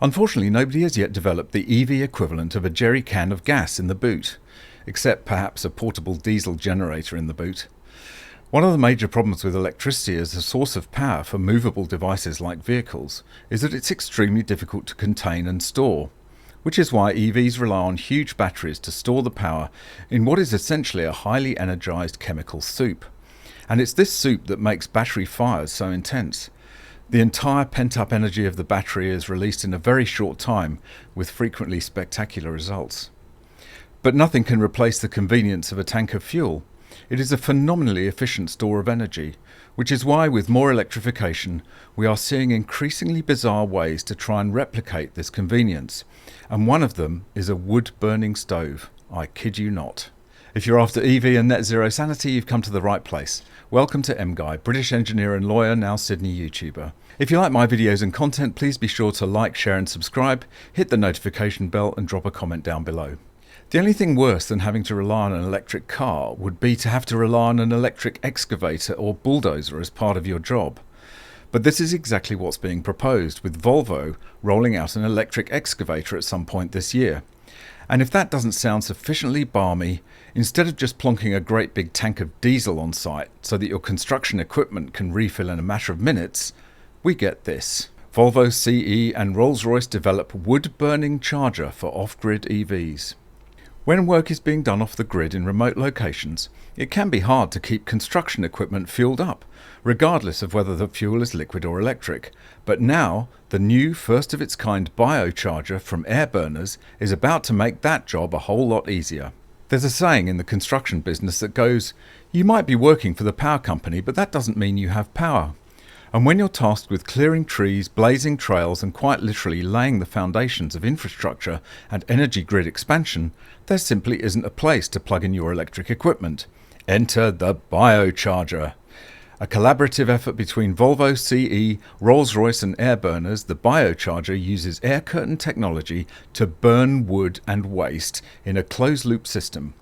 Unfortunately, nobody has yet developed the EV equivalent of a jerry can of gas in the boot, except perhaps a portable diesel generator in the boot. One of the major problems with electricity as a source of power for movable devices like vehicles is that it's extremely difficult to contain and store, which is why EVs rely on huge batteries to store the power in what is essentially a highly energized chemical soup. And it's this soup that makes battery fires so intense. The entire pent-up energy of the battery is released in a very short time, with frequently spectacular results. But nothing can replace the convenience of a tank of fuel. It is a phenomenally efficient store of energy, which is why with more electrification we are seeing increasingly bizarre ways to try and replicate this convenience, and one of them is a wood-burning stove. I kid you not. If you're after EV and net zero sanity, you've come to the right place. Welcome to MGUY, British engineer and lawyer, now Sydney YouTuber. If you like my videos and content, please be sure to like, share and subscribe, hit the notification bell and drop a comment down below. The only thing worse than having to rely on an electric car would be to have to rely on an electric excavator or bulldozer as part of your job. But this is exactly what's being proposed, with Volvo rolling out an electric excavator at some point this year. And if that doesn't sound sufficiently balmy, instead of just plonking a great big tank of diesel on site so that your construction equipment can refill in a matter of minutes, we get this. Volvo CE and Rolls-Royce develop wood-burning charger for off-grid EVs. When work is being done off the grid in remote locations, it can be hard to keep construction equipment fueled up, regardless of whether the fuel is liquid or electric. But now, the new first-of-its-kind biocharger from Air Burners is about to make that job a whole lot easier. There's a saying in the construction business that goes, "You might be working for the power company, but that doesn't mean you have power." And when you're tasked with clearing trees, blazing trails and quite literally laying the foundations of infrastructure and energy grid expansion, there simply isn't a place to plug in your electric equipment. Enter the biocharger. A collaborative effort between Volvo CE, Rolls-Royce and Air Burners, the biocharger uses air curtain technology to burn wood and waste in a closed-loop system.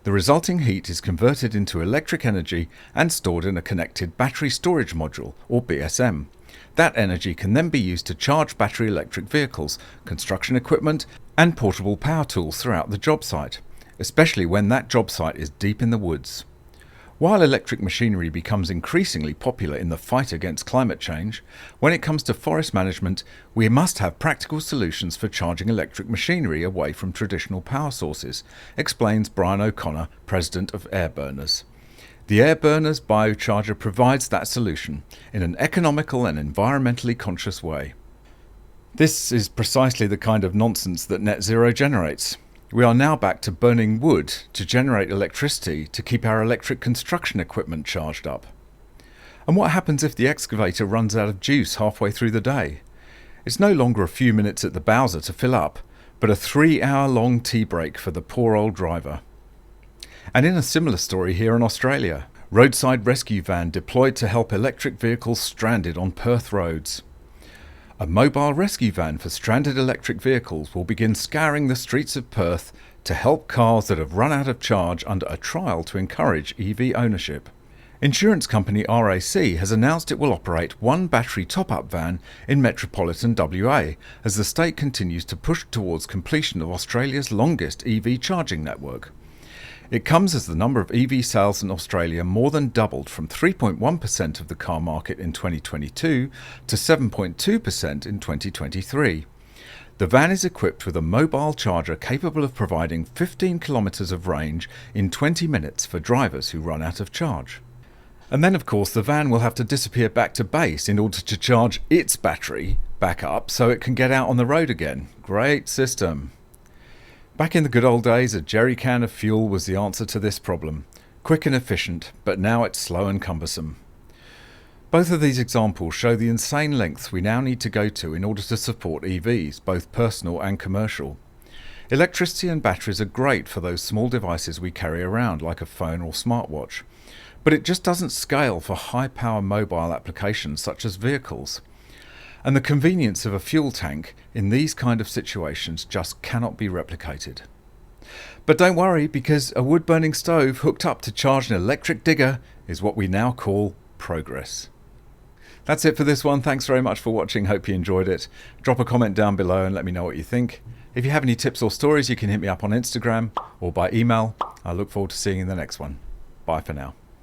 The resulting heat is converted into electric energy and stored in a connected battery storage module, or BSM. That energy can then be used to charge battery electric vehicles, construction equipment and portable power tools throughout the job site, especially when that job site is deep in the woods. While electric machinery becomes increasingly popular in the fight against climate change, when it comes to forest management, we must have practical solutions for charging electric machinery away from traditional power sources, explains Brian O'Connor, president of Air Burners. The Air Burners biocharger provides that solution in an economical and environmentally conscious way. This is precisely the kind of nonsense that net zero generates. We are now back to burning wood to generate electricity to keep our electric construction equipment charged up. And what happens if the excavator runs out of juice halfway through the day? It's no longer a few minutes at the Bowser to fill up, but a 3-hour-long tea break for the poor old driver. And in a similar story here in Australia, roadside rescue van deployed to help electric vehicles stranded on Perth roads. A mobile rescue van for stranded electric vehicles will begin scouring the streets of Perth to help cars that have run out of charge under a trial to encourage EV ownership. Insurance company RAC has announced it will operate one battery top-up van in metropolitan WA as the state continues to push towards completion of Australia's longest EV charging network. It comes as the number of EV sales in Australia more than doubled from 3.1% of the car market in 2022 to 7.2% in 2023. The van is equipped with a mobile charger capable of providing 15 kilometres of range in 20 minutes for drivers who run out of charge. And then of course the van will have to disappear back to base in order to charge its battery back up so it can get out on the road again. Great system. Back in the good old days, a jerry can of fuel was the answer to this problem. Quick and efficient, but now it's slow and cumbersome. Both of these examples show the insane lengths we now need to go to in order to support EVs, both personal and commercial. Electricity and batteries are great for those small devices we carry around, like a phone or smartwatch. But it just doesn't scale for high-power mobile applications such as vehicles. And the convenience of a fuel tank in these kind of situations just cannot be replicated. But don't worry, because a wood-burning stove hooked up to charge an electric digger is what we now call progress. That's it for this one. Thanks very much for watching. Hope you enjoyed it. Drop a comment down below and let me know what you think. If you have any tips or stories, you can hit me up on Instagram or by email. I look forward to seeing you in the next one. Bye for now.